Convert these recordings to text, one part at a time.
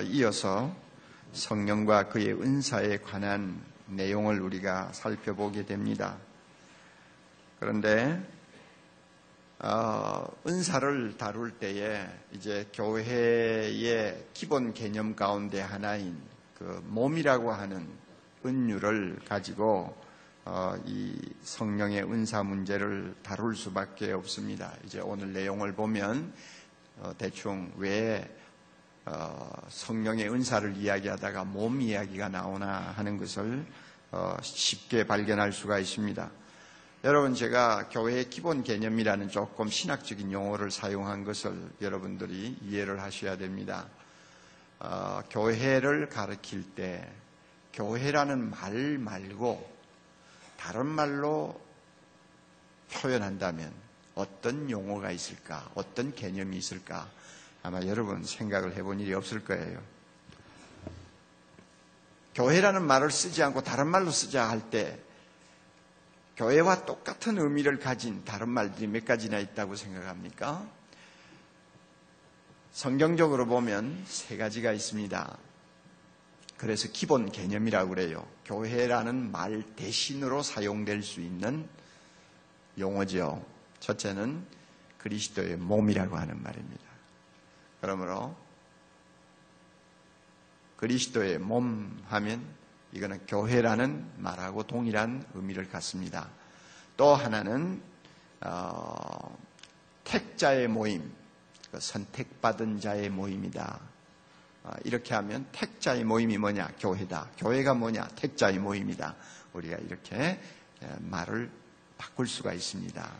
이어서 성령과 그의 은사에 관한 내용을 우리가 살펴보게 됩니다. 그런데 은사를 다룰 때에 이제 교회의 기본 개념 가운데 하나인 그 몸이라고 하는 은유를 가지고 이 성령의 은사 문제를 다룰 수밖에 없습니다. 이제 오늘 내용을 보면 대충 왜 성령의 은사를 이야기하다가 몸 이야기가 나오나 하는 것을 쉽게 발견할 수가 있습니다. 여러분, 제가 교회의 기본 개념이라는 조금 신학적인 용어를 사용한 것을 여러분들이 이해를 하셔야 됩니다. 교회를 가리킬 때 교회라는 말 말고 다른 말로 표현한다면 어떤 용어가 있을까? 어떤 개념이 있을까? 아마 여러분 생각을 해본 일이 없을 거예요. 교회라는 말을 쓰지 않고 다른 말로 쓰자 할 때 교회와 똑같은 의미를 가진 다른 말들이 몇 가지나 있다고 생각합니까? 성경적으로 보면 3가지가 있습니다. 그래서 기본 개념이라고 그래요. 교회라는 말 대신으로 사용될 수 있는 용어죠. 첫째는 그리스도의 몸이라고 하는 말입니다. 그러므로 그리스도의 몸 하면 이거는 교회라는 말하고 동일한 의미를 갖습니다. 또 하나는 택자의 모임, 선택받은 자의 모임이다. 이렇게 하면 택자의 모임이 뭐냐? 교회다. 교회가 뭐냐? 택자의 모임이다. 우리가 이렇게 말을 바꿀 수가 있습니다.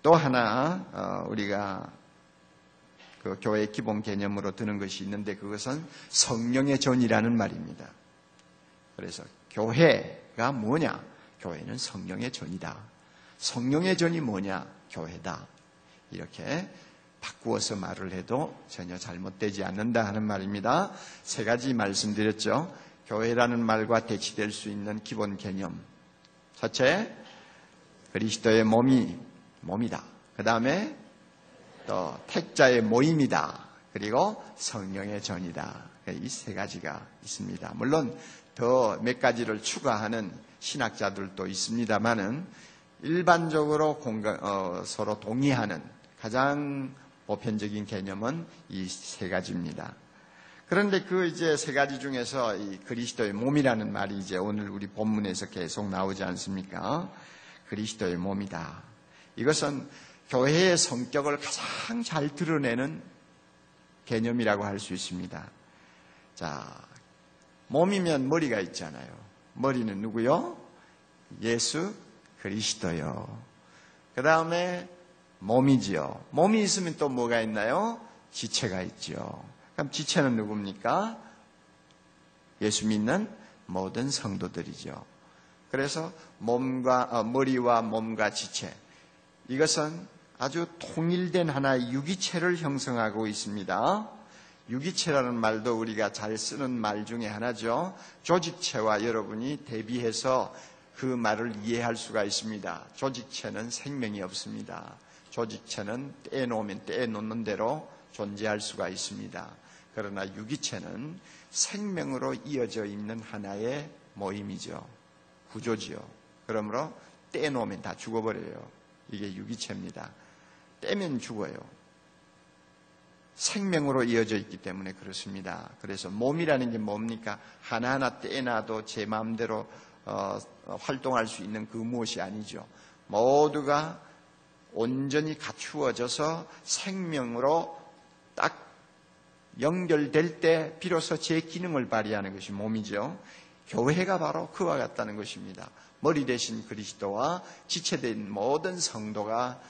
또 하나 우리가 그 교회의 기본 개념으로 드는 것이 있는데 그것은 성령의 전이라는 말입니다. 그래서 교회가 뭐냐? 교회는 성령의 전이다. 성령의 전이 뭐냐? 교회다. 이렇게 바꾸어서 말을 해도 전혀 잘못되지 않는다 하는 말입니다. 3가지 말씀드렸죠. 교회라는 말과 대치될 수 있는 기본 개념. 첫째, 그리스도의 몸이다. 그 다음에 또 택자의 모임이다. 그리고 성령의 전이다. 이 3가지가 있습니다. 물론 더 몇 가지를 추가하는 신학자들도 있습니다만은 일반적으로 서로 동의하는 가장 보편적인 개념은 이 3가지입니다. 그런데 그 이제 3가지 중에서 이 그리스도의 몸이라는 말이 이제 오늘 우리 본문에서 계속 나오지 않습니까? 그리스도의 몸이다. 이것은 교회의 성격을 가장 잘 드러내는 개념이라고 할 수 있습니다. 자, 몸이면 머리가 있잖아요. 머리는 누구요? 예수 그리스도요. 그 다음에 몸이지요. 몸이 있으면 또 뭐가 있나요? 지체가 있죠. 그럼 지체는 누굽니까? 예수 믿는 모든 성도들이죠. 그래서 머리와 몸과 지체, 이것은 아주 통일된 하나의 유기체를 형성하고 있습니다. 유기체라는 말도 우리가 잘 쓰는 말 중에 하나죠. 조직체와 여러분이 대비해서 그 말을 이해할 수가 있습니다. 조직체는 생명이 없습니다. 조직체는 떼놓으면 떼놓는 대로 존재할 수가 있습니다. 그러나 유기체는 생명으로 이어져 있는 하나의 모임이죠. 구조지요. 그러므로 떼놓으면 다 죽어버려요. 이게 유기체입니다. 떼면 죽어요. 생명으로 이어져 있기 때문에 그렇습니다. 그래서 몸이라는 게 뭡니까? 하나하나 떼놔도 제 마음대로 활동할 수 있는 그 무엇이 아니죠. 모두가 온전히 갖추어져서 생명으로 딱 연결될 때 비로소 제 기능을 발휘하는 것이 몸이죠. 교회가 바로 그와 같다는 것입니다. 머리 대신 그리스도와 지체된 모든 성도가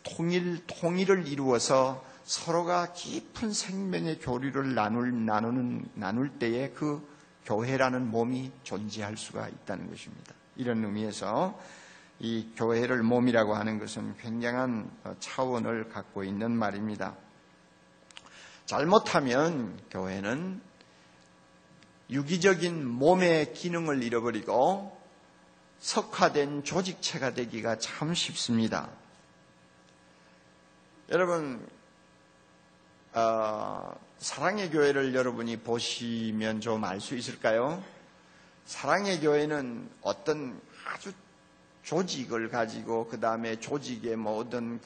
통일을 이루어서 서로가 깊은 생명의 교류를 나눌 때에 그 교회라는 몸이 존재할 수가 있다는 것입니다. 이런 의미에서 이 교회를 몸이라고 하는 것은 굉장한 차원을 갖고 있는 말입니다. 잘못하면 교회는 유기적인 몸의 기능을 잃어버리고 석화된 조직체가 되기가 참 쉽습니다. 여러분, 사랑의 교회를 여러분이 보시면 좀 알 수 있을까요? 사랑의 교회는 어떤 아주 조직을 가지고 그 다음에 조직의 모든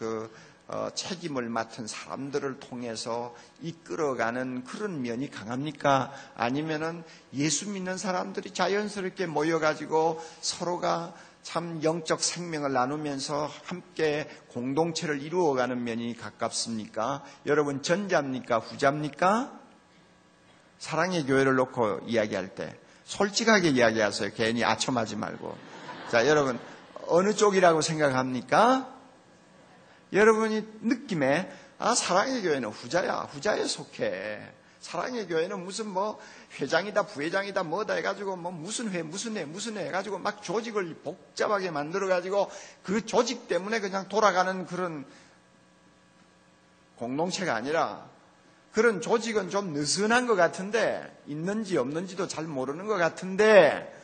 책임을 맡은 사람들을 통해서 이끌어가는 그런 면이 강합니까? 아니면은 예수 믿는 사람들이 자연스럽게 모여가지고 서로가 참 영적 생명을 나누면서 함께 공동체를 이루어가는 면이 가깝습니까? 여러분, 전자입니까? 후자입니까? 사랑의 교회를 놓고 이야기할 때 솔직하게 이야기하세요. 괜히 아첨하지 말고. 자, 여러분, 어느 쪽이라고 생각합니까? 여러분이 느낌에 사랑의 교회는 후자야. 후자에 속해. 사랑의 교회는 무슨 회장이다 부회장이다 뭐다 해가지고 무슨 회 해가지고 막 조직을 복잡하게 만들어가지고 그 조직 때문에 그냥 돌아가는 그런 공동체가 아니라, 그런 조직은 좀 느슨한 것 같은데, 있는지 없는지도 잘 모르는 것 같은데,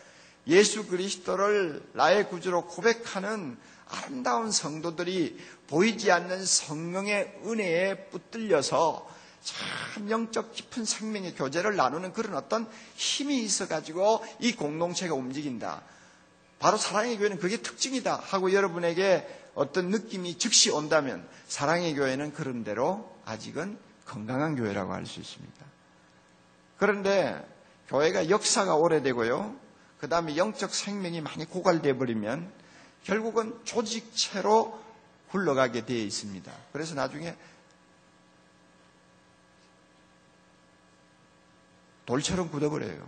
예수 그리스도를 나의 구주로 고백하는 아름다운 성도들이 보이지 않는 성령의 은혜에 붙들려서 참 영적 깊은 생명의 교제를 나누는 그런 어떤 힘이 있어가지고 이 공동체가 움직인다. 바로 사랑의 교회는 그게 특징이다 하고 여러분에게 어떤 느낌이 즉시 온다면, 사랑의 교회는 그런 대로 아직은 건강한 교회라고 할 수 있습니다. 그런데 교회가 역사가 오래되고요, 그 다음에 영적 생명이 많이 고갈되어 버리면 결국은 조직체로 굴러가게 되어 있습니다. 그래서 나중에 돌처럼 굳어버려요.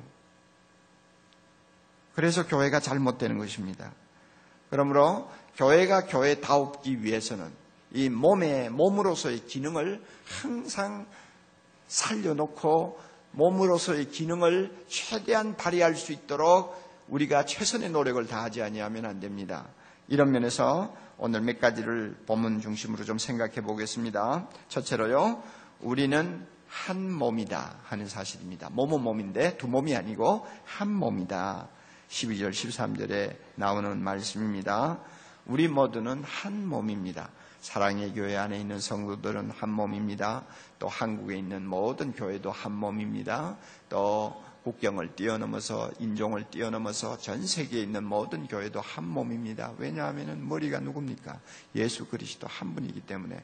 그래서 교회가 잘못되는 것입니다. 그러므로 교회가 교회다웠기 위해서는 이 몸으로서의 기능을 항상 살려놓고 몸으로서의 기능을 최대한 발휘할 수 있도록 우리가 최선의 노력을 다하지 아니하면 안 됩니다. 이런 면에서 오늘 몇 가지를 본문 중심으로 좀 생각해 보겠습니다. 첫째로요, 우리는 한 몸이다 하는 사실입니다. 몸은 몸인데 두 몸이 아니고 한 몸이다. 12절 13절에 나오는 말씀입니다. 우리 모두는 한 몸입니다. 사랑의 교회 안에 있는 성도들은 한 몸입니다. 또 한국에 있는 모든 교회도 한 몸입니다. 또 국경을 뛰어넘어서, 인종을 뛰어넘어서 전 세계에 있는 모든 교회도 한 몸입니다. 왜냐하면 머리가 누굽니까? 예수 그리스도 한 분이기 때문에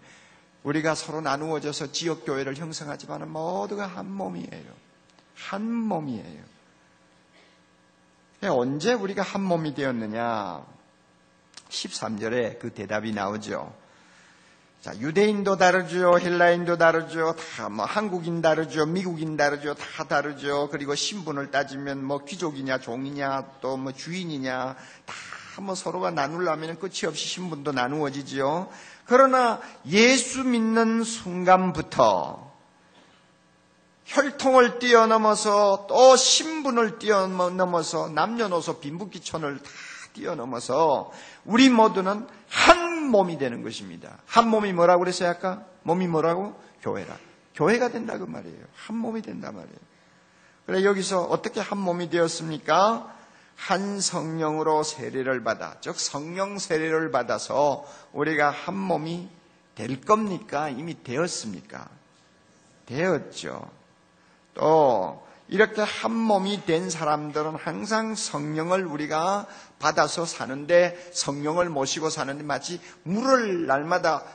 우리가 서로 나누어져서 지역교회를 형성하지만 모두가 한 몸이에요. 한 몸이에요. 언제 우리가 한 몸이 되었느냐? 13절에 그 대답이 나오죠. 자, 유대인도 다르죠, 헬라인도 다르죠, 다 한국인 다르죠, 미국인 다르죠, 다 다르죠. 그리고 신분을 따지면 귀족이냐, 종이냐, 또 주인이냐, 다 서로가 나누려면 끝이 없이 신분도 나누어지죠. 그러나 예수 믿는 순간부터 혈통을 뛰어넘어서 또 신분을 뛰어넘어서 남녀노소 빈부귀천을 다 뛰어넘어서 우리 모두는 한 몸이 되는 것입니다. 한 몸이 뭐라고 그랬어요 아까? 몸이 뭐라고? 교회라. 교회가 된다 그 말이에요. 한 몸이 된다 말이에요. 그래, 여기서 어떻게 한 몸이 되었습니까? 한 성령으로 세례를 받아, 즉 성령 세례를 받아서 우리가 한 몸이 될 겁니까? 이미 되었습니까? 되었죠. 또 이렇게 한 몸이 된 사람들은 항상 성령을 우리가 받아서 사는데, 성령을 모시고 사는데 마치 물을 날마다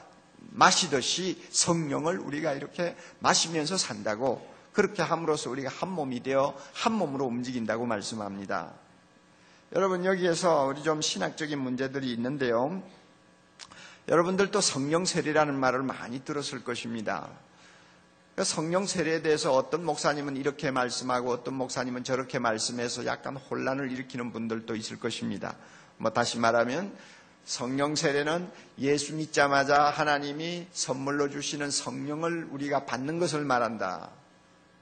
마시듯이 성령을 우리가 이렇게 마시면서 산다고, 그렇게 함으로써 우리가 한 몸이 되어 한 몸으로 움직인다고 말씀합니다. 여러분, 여기에서 우리 좀 신학적인 문제들이 있는데요, 여러분들도 성령 세례라는 말을 많이 들었을 것입니다. 성령 세례에 대해서 어떤 목사님은 이렇게 말씀하고 어떤 목사님은 저렇게 말씀해서 약간 혼란을 일으키는 분들도 있을 것입니다. 다시 말하면 성령 세례는 예수 믿자마자 하나님이 선물로 주시는 성령을 우리가 받는 것을 말한다,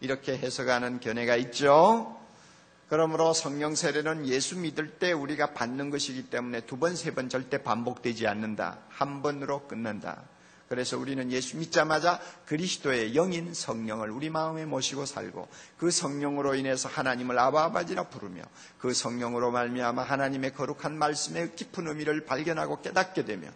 이렇게 해석하는 견해가 있죠. 그러므로 성령 세례는 예수 믿을 때 우리가 받는 것이기 때문에 두 번, 세 번 절대 반복되지 않는다. 한 번으로 끝난다. 그래서 우리는 예수 믿자마자 그리스도의 영인 성령을 우리 마음에 모시고 살고, 그 성령으로 인해서 하나님을 아바 아버지라 부르며, 그 성령으로 말미암아 하나님의 거룩한 말씀의 깊은 의미를 발견하고 깨닫게 되며,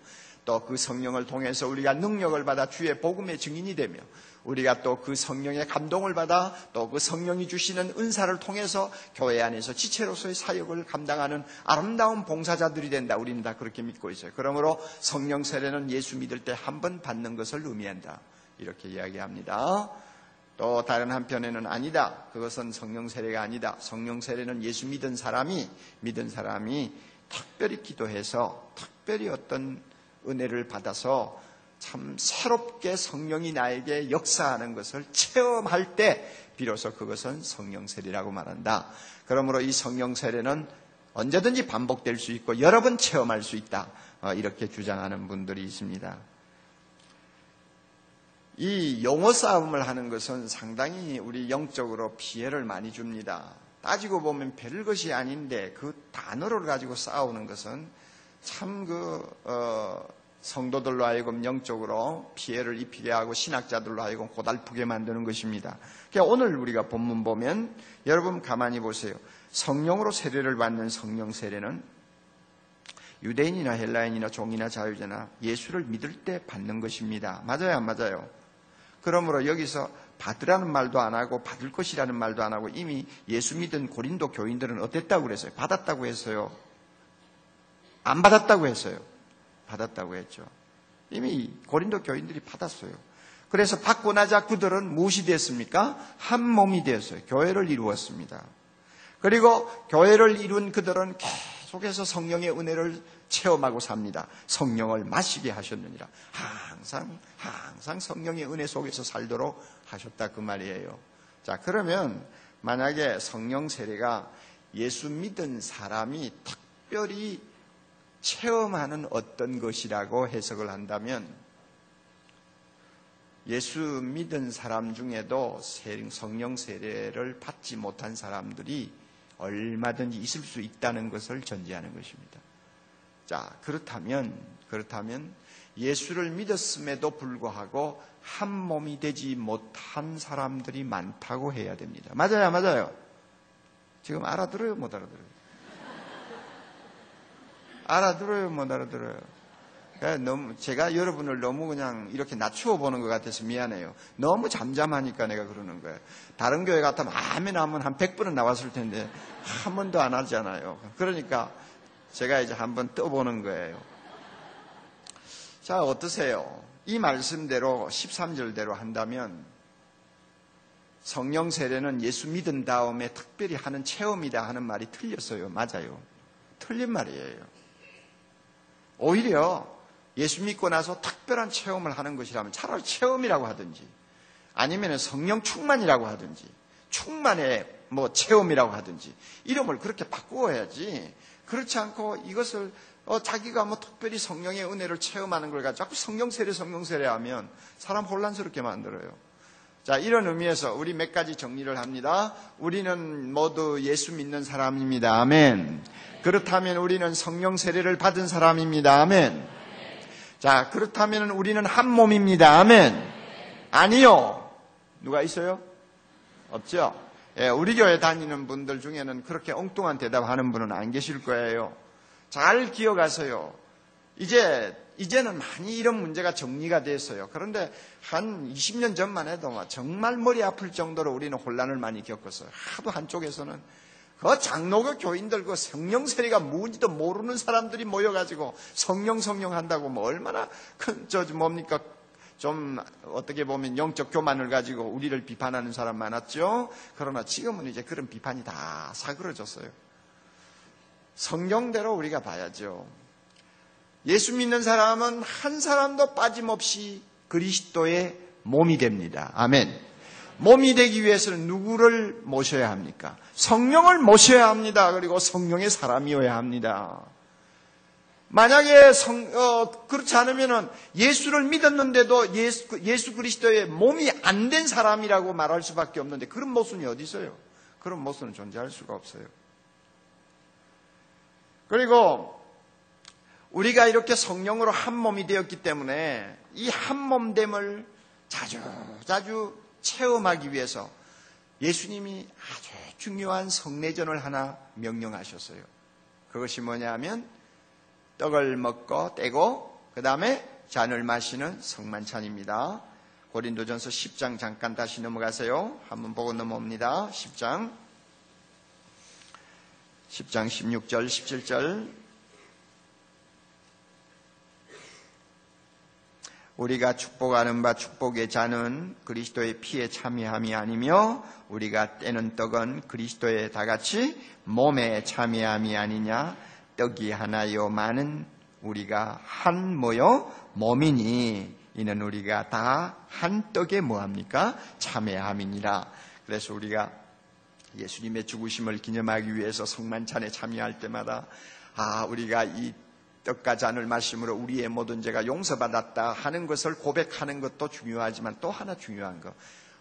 또 그 성령을 통해서 우리가 능력을 받아 주의 복음의 증인이 되며 우리가 또 그 성령의 감동을 받아 또 그 성령이 주시는 은사를 통해서 교회 안에서 지체로서의 사역을 감당하는 아름다운 봉사자들이 된다. 우리는 다 그렇게 믿고 있어요. 그러므로 성령 세례는 예수 믿을 때 한 번 받는 것을 의미한다. 이렇게 이야기합니다. 또 다른 한편에는 아니다. 그것은 성령 세례가 아니다. 성령 세례는 예수 믿은 사람이 특별히 기도해서 특별히 어떤 은혜를 받아서 참 새롭게 성령이 나에게 역사하는 것을 체험할 때 비로소 그것은 성령 세례라고 말한다. 그러므로 이 성령 세례는 언제든지 반복될 수 있고 여러 번 체험할 수 있다. 이렇게 주장하는 분들이 있습니다. 이 용어 싸움을 하는 것은 상당히 우리 영적으로 피해를 많이 줍니다. 따지고 보면 별것이 아닌데 그 단어를 가지고 싸우는 것은 참 성도들로 하여금 영적으로 피해를 입히게 하고 신학자들로 하여금 고달프게 만드는 것입니다. 그러니까 오늘 우리가 본문 보면 여러분 가만히 보세요. 성령으로 세례를 받는 성령 세례는 유대인이나 헬라인이나 종이나 자유자나 예수를 믿을 때 받는 것입니다. 맞아요, 안 맞아요? 그러므로 여기서 받으라는 말도 안 하고 받을 것이라는 말도 안 하고 이미 예수 믿은 고린도 교인들은 어땠다고 그랬어요? 받았다고 했어요? 안 받았다고 했어요? 받았다고 했죠. 이미 고린도 교인들이 받았어요. 그래서 받고 나자 그들은 무엇이 됐습니까? 한 몸이 되었어요. 교회를 이루었습니다. 그리고 교회를 이룬 그들은 계속해서 성령의 은혜를 체험하고 삽니다. 성령을 마시게 하셨느니라. 항상 성령의 은혜 속에서 살도록 하셨다 그 말이에요. 자, 그러면 만약에 성령 세례가 예수 믿은 사람이 특별히 체험하는 어떤 것이라고 해석을 한다면 예수 믿은 사람 중에도 성령 세례를 받지 못한 사람들이 얼마든지 있을 수 있다는 것을 전제하는 것입니다. 자, 그렇다면 예수를 믿었음에도 불구하고 한 몸이 되지 못한 사람들이 많다고 해야 됩니다. 맞아요, 맞아요? 지금 알아들어요, 못 알아들어요? 알아들어요, 못 알아들어요? 제가 여러분을 너무 그냥 이렇게 낮추어 보는 것 같아서 미안해요. 너무 잠잠하니까 내가 그러는 거예요. 다른 교회 같으면 아멘 하면 한 100번은 나왔을 텐데 한 번도 안 하잖아요. 그러니까 제가 이제 한번 떠보는 거예요. 자, 어떠세요? 이 말씀대로 13절대로 한다면 성령 세례는 예수 믿은 다음에 특별히 하는 체험이다 하는 말이 틀렸어요. 맞아요. 틀린 말이에요. 오히려 예수 믿고 나서 특별한 체험을 하는 것이라면 차라리 체험이라고 하든지 아니면 성령 충만이라고 하든지 충만의 체험이라고 하든지 이름을 그렇게 바꾸어야지. 그렇지 않고 이것을 자기가 특별히 성령의 은혜를 체험하는 걸 가지고 자꾸 성령 세례 하면 사람 혼란스럽게 만들어요. 자, 이런 의미에서 우리 몇 가지 정리를 합니다. 우리는 모두 예수 믿는 사람입니다. 아멘. 그렇다면 우리는 성령 세례를 받은 사람입니다. 아멘. 자, 그렇다면 우리는 한 몸입니다. 아멘. 아니요. 누가 있어요? 없죠? 예, 우리 교회 다니는 분들 중에는 그렇게 엉뚱한 대답하는 분은 안 계실 거예요. 잘 기억하세요. 이제는 많이 이런 문제가 정리가 됐어요. 그런데 한 20년 전만 해도 정말 머리 아플 정도로 우리는 혼란을 많이 겪었어요. 하도 한쪽에서는 그 장로교 교인들 그 성령 세례가 뭔지도 모르는 사람들이 모여가지고 성령 한다고 얼마나 큰 뭡니까? 좀 어떻게 보면 영적 교만을 가지고 우리를 비판하는 사람 많았죠. 그러나 지금은 이제 그런 비판이 다 사그러졌어요. 성경대로 우리가 봐야죠. 예수 믿는 사람은 한 사람도 빠짐없이 그리스도의 몸이 됩니다. 아멘. 몸이 되기 위해서는 누구를 모셔야 합니까? 성령을 모셔야 합니다. 그리고 성령의 사람이어야 합니다. 만약에 그렇지 않으면은 예수를 믿었는데도 예수 그리스도의 몸이 안 된 사람이라고 말할 수밖에 없는데 그런 모순이 어디 있어요? 그런 모순은 존재할 수가 없어요. 그리고 우리가 이렇게 성령으로 한 몸이 되었기 때문에 이 한 몸됨을 자주 체험하기 위해서 예수님이 아주 중요한 성례전을 하나 명령하셨어요. 그것이 뭐냐 하면 떡을 먹고 떼고 그 다음에 잔을 마시는 성만찬입니다. 고린도전서 10장 잠깐 다시 넘어가세요. 한번 보고 넘어옵니다. 10장 16절 17절. 우리가 축복하는 바 축복의 잔은 그리스도의 피에 참여함이 아니며 우리가 떼는 떡은 그리스도의 다같이 몸에 참여함이 아니냐. 떡이 하나요 많은 우리가 한 모여 몸이니 이는 우리가 다 한 떡에 뭐합니까? 참여함이니라. 그래서 우리가 예수님의 죽으심을 기념하기 위해서 성만찬에 참여할 때마다 우리가 이 떡과 잔을 마심으로 우리의 모든 죄가 용서받았다 하는 것을 고백하는 것도 중요하지만 또 하나 중요한 거,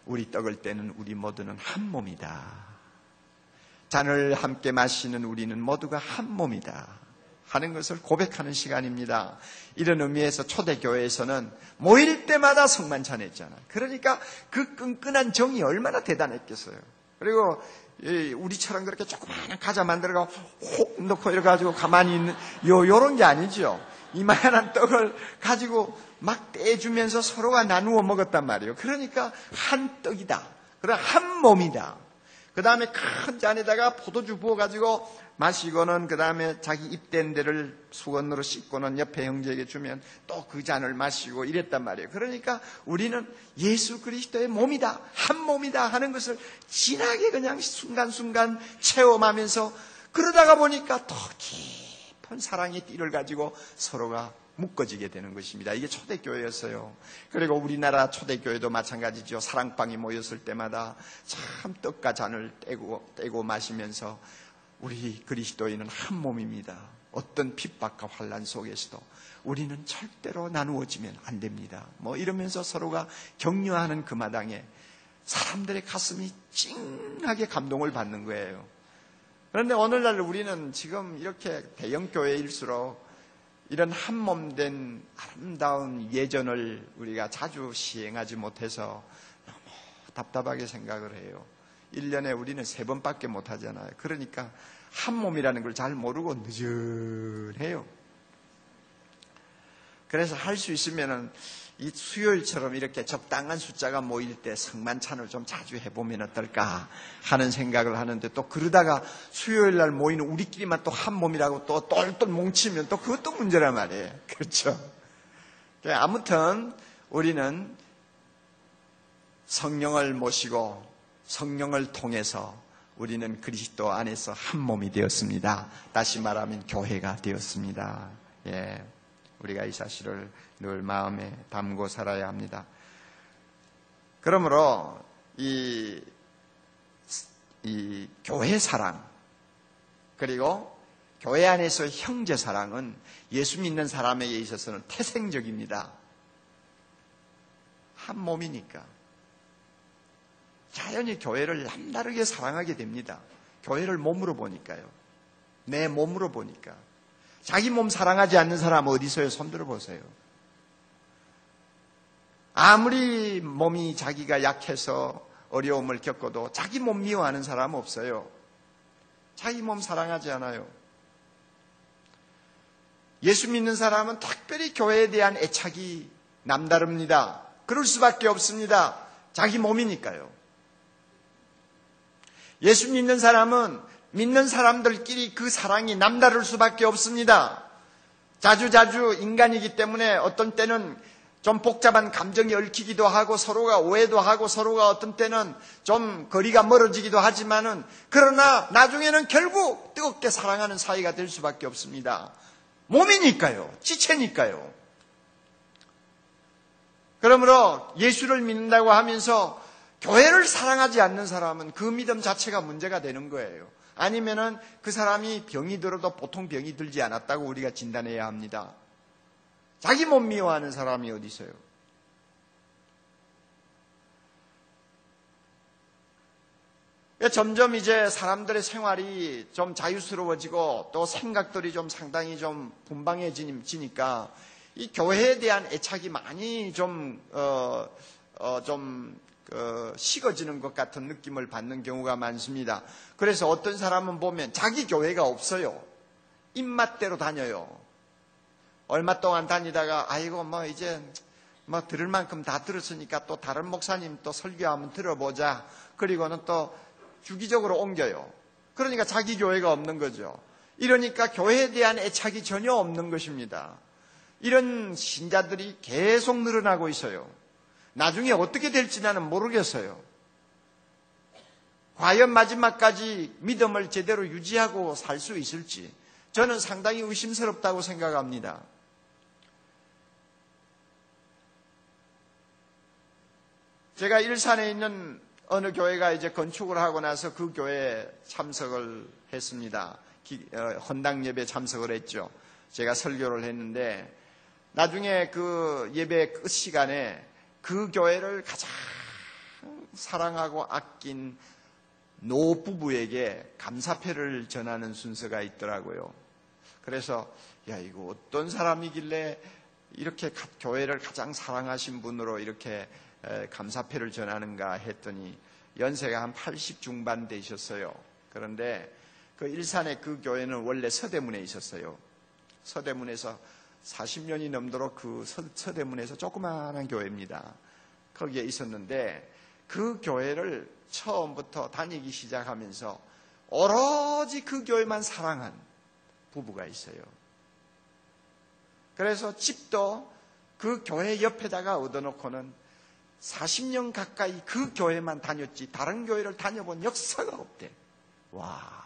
우리 떡을 떼는 우리 모두는 한 몸이다. 잔을 함께 마시는 우리는 모두가 한 몸이다 하는 것을 고백하는 시간입니다. 이런 의미에서 초대교회에서는 모일 때마다 성만찬했잖아요. 그러니까 그 끈끈한 정이 얼마나 대단했겠어요. 그리고 우리처럼 그렇게 조그마한 과자 만들어가 혹 넣고 이래가지고 가만히 있는 요런 게 아니죠. 이만한 떡을 가지고 막 떼주면서 서로가 나누어 먹었단 말이에요. 그러니까 한 떡이다. 그래 한 몸이다. 그 다음에 큰 잔에다가 포도주 부어가지고 마시고는 그 다음에 자기 입된 데를 수건으로 씻고는 옆에 형제에게 주면 또 그 잔을 마시고 이랬단 말이에요. 그러니까 우리는 예수 그리스도의 몸이다, 한 몸이다 하는 것을 진하게 그냥 순간순간 체험하면서 그러다가 보니까 더 깊은 사랑의 띠를 가지고 서로가 묶어지게 되는 것입니다. 이게 초대교회였어요. 그리고 우리나라 초대교회도 마찬가지죠. 사랑방이 모였을 때마다 참 떡과 잔을 떼고 마시면서 우리 그리스도인은 한 몸입니다. 어떤 핍박과 환난 속에서도 우리는 절대로 나누어지면 안 됩니다. 이러면서 서로가 격려하는 그 마당에 사람들의 가슴이 찡하게 감동을 받는 거예요. 그런데 오늘날 우리는 지금 이렇게 대형교회일수록 이런 한 몸 된 아름다운 예전을 우리가 자주 시행하지 못해서 너무 답답하게 생각을 해요. 1년에 우리는 3번밖에 못하잖아요. 그러니까 한 몸이라는 걸 잘 모르고 느슨해요. 그래서 할 수 있으면은 이 수요일처럼 이렇게 적당한 숫자가 모일 때 성만찬을 좀 자주 해보면 어떨까 하는 생각을 하는데, 또 그러다가 수요일 날 모이는 우리끼리만 또 한 몸이라고 또 똘똘 뭉치면 또 그것도 문제란 말이에요. 그렇죠? 아무튼 우리는 성령을 모시고 성령을 통해서 우리는 그리스도 안에서 한 몸이 되었습니다. 다시 말하면 교회가 되었습니다. 예, 우리가 이 사실을 늘 마음에 담고 살아야 합니다. 그러므로 이 교회 사랑, 그리고 교회 안에서 형제 사랑은 예수 믿는 사람에게 있어서는 태생적입니다. 한 몸이니까 자연히 교회를 남다르게 사랑하게 됩니다. 교회를 몸으로 보니까요. 내 몸으로 보니까. 자기 몸 사랑하지 않는 사람 어디 있어요? 손들어 보세요. 아무리 몸이 자기가 약해서 어려움을 겪어도 자기 몸 미워하는 사람은 없어요. 자기 몸 사랑하지 않아요. 예수 믿는 사람은 특별히 교회에 대한 애착이 남다릅니다. 그럴 수밖에 없습니다. 자기 몸이니까요. 예수 믿는 사람은 믿는 사람들끼리 그 사랑이 남다를 수밖에 없습니다. 자주자주 인간이기 때문에 어떤 때는 좀 복잡한 감정이 얽히기도 하고 서로가 오해도 하고 서로가 어떤 때는 좀 거리가 멀어지기도 하지만은, 그러나 나중에는 결국 뜨겁게 사랑하는 사이가 될 수밖에 없습니다. 몸이니까요. 지체니까요. 그러므로 예수를 믿는다고 하면서 교회를 사랑하지 않는 사람은 그 믿음 자체가 문제가 되는 거예요. 아니면은 그 사람이 병이 들어도 보통 병이 들지 않았다고 우리가 진단해야 합니다. 자기 몸 미워하는 사람이 어디 있어요? 점점 이제 사람들의 생활이 좀 자유스러워지고 또 생각들이 좀 상당히 좀 분방해지니까 이 교회에 대한 애착이 많이 식어지는 것 같은 느낌을 받는 경우가 많습니다. 그래서 어떤 사람은 보면 자기 교회가 없어요. 입맛대로 다녀요. 얼마 동안 다니다가 아이고 뭐 이제 뭐 들을 만큼 다 들었으니까 또 다른 목사님 또 설교 한번 들어보자. 그리고는 또 주기적으로 옮겨요. 그러니까 자기 교회가 없는 거죠. 이러니까 교회에 대한 애착이 전혀 없는 것입니다. 이런 신자들이 계속 늘어나고 있어요. 나중에 어떻게 될지 나는 모르겠어요. 과연 마지막까지 믿음을 제대로 유지하고 살 수 있을지 저는 상당히 의심스럽다고 생각합니다. 제가 일산에 있는 어느 교회가 이제 건축을 하고 나서 그 교회에 참석을 했습니다. 헌당 예배 참석을 했죠. 제가 설교를 했는데 나중에 그 예배 끝 시간에 그 교회를 가장 사랑하고 아낀 노부부에게 감사패를 전하는 순서가 있더라고요. 그래서 야 이거 어떤 사람이길래 이렇게 교회를 가장 사랑하신 분으로 이렇게 감사패를 전하는가 했더니 연세가 한 80 중반 되셨어요. 그런데 그 일산의 그 교회는 원래 서대문에 있었어요. 서대문에서 40년이 넘도록 그 서대문에서 조그마한 교회입니다. 거기에 있었는데 그 교회를 처음부터 다니기 시작하면서 오로지 그 교회만 사랑한 부부가 있어요. 그래서 집도 그 교회 옆에다가 얻어놓고는 40년 가까이 그 교회만 다녔지 다른 교회를 다녀본 역사가 없대. 와.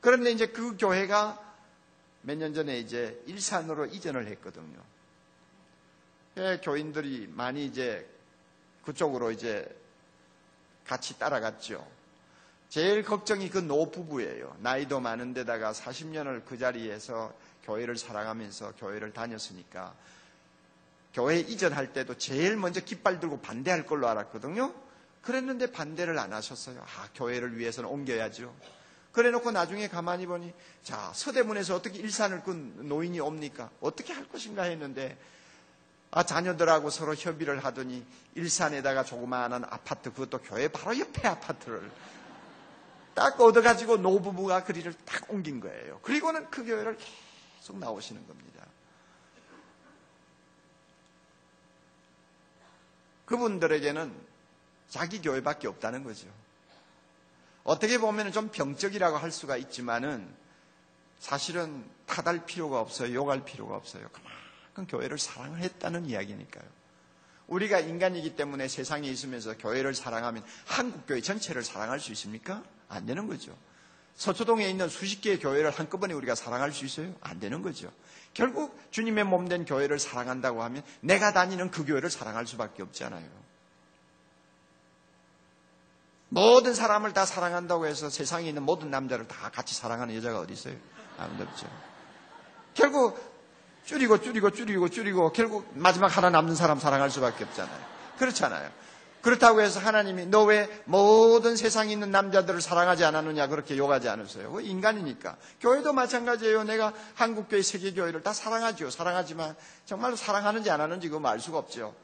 그런데 이제 그 교회가 몇 년 전에 이제 일산으로 이전을 했거든요. 교인들이 많이 이제 그쪽으로 이제 같이 따라갔죠. 제일 걱정이 그 노부부예요. 나이도 많은 데다가 40년을 그 자리에서 교회를 사랑하면서 교회를 다녔으니까 교회 이전할 때도 제일 먼저 깃발 들고 반대할 걸로 알았거든요. 그랬는데 반대를 안 하셨어요. 교회를 위해서는 옮겨야죠. 그래놓고 나중에 가만히 보니 자 서대문에서 어떻게 일산을 그 노인이 옵니까? 어떻게 할 것인가 했는데 자녀들하고 서로 협의를 하더니 일산에다가 조그마한 아파트, 그것도 교회 바로 옆에 아파트를 딱 얻어가지고 노부부가 그리를 딱 옮긴 거예요. 그리고는 그 교회를 계속 나오시는 겁니다. 그분들에게는 자기 교회밖에 없다는 거죠. 어떻게 보면 좀 병적이라고 할 수가 있지만은 사실은 탓할 필요가 없어요. 욕할 필요가 없어요. 그만큼 교회를 사랑을 했다는 이야기니까요. 우리가 인간이기 때문에 세상에 있으면서 교회를 사랑하면 한국교회 전체를 사랑할 수 있습니까? 안 되는 거죠. 서초동에 있는 수십 개의 교회를 한꺼번에 우리가 사랑할 수 있어요? 안 되는 거죠. 결국 주님의 몸된 교회를 사랑한다고 하면 내가 다니는 그 교회를 사랑할 수밖에 없잖아요. 모든 사람을 다 사랑한다고 해서 세상에 있는 모든 남자를 다 같이 사랑하는 여자가 어디 있어요? 아무도 없죠. 결국 줄이고 결국 마지막 하나 남는 사람 사랑할 수밖에 없잖아요. 그렇잖아요. 그렇다고 해서 하나님이 너 왜 모든 세상에 있는 남자들을 사랑하지 않았느냐 그렇게 욕하지 않으세요. 그 인간이니까. 교회도 마찬가지예요. 내가 한국교회 세계교회를 다 사랑하죠. 사랑하지만 정말로 사랑하는지 안 하는지 그거 알 수가 없죠.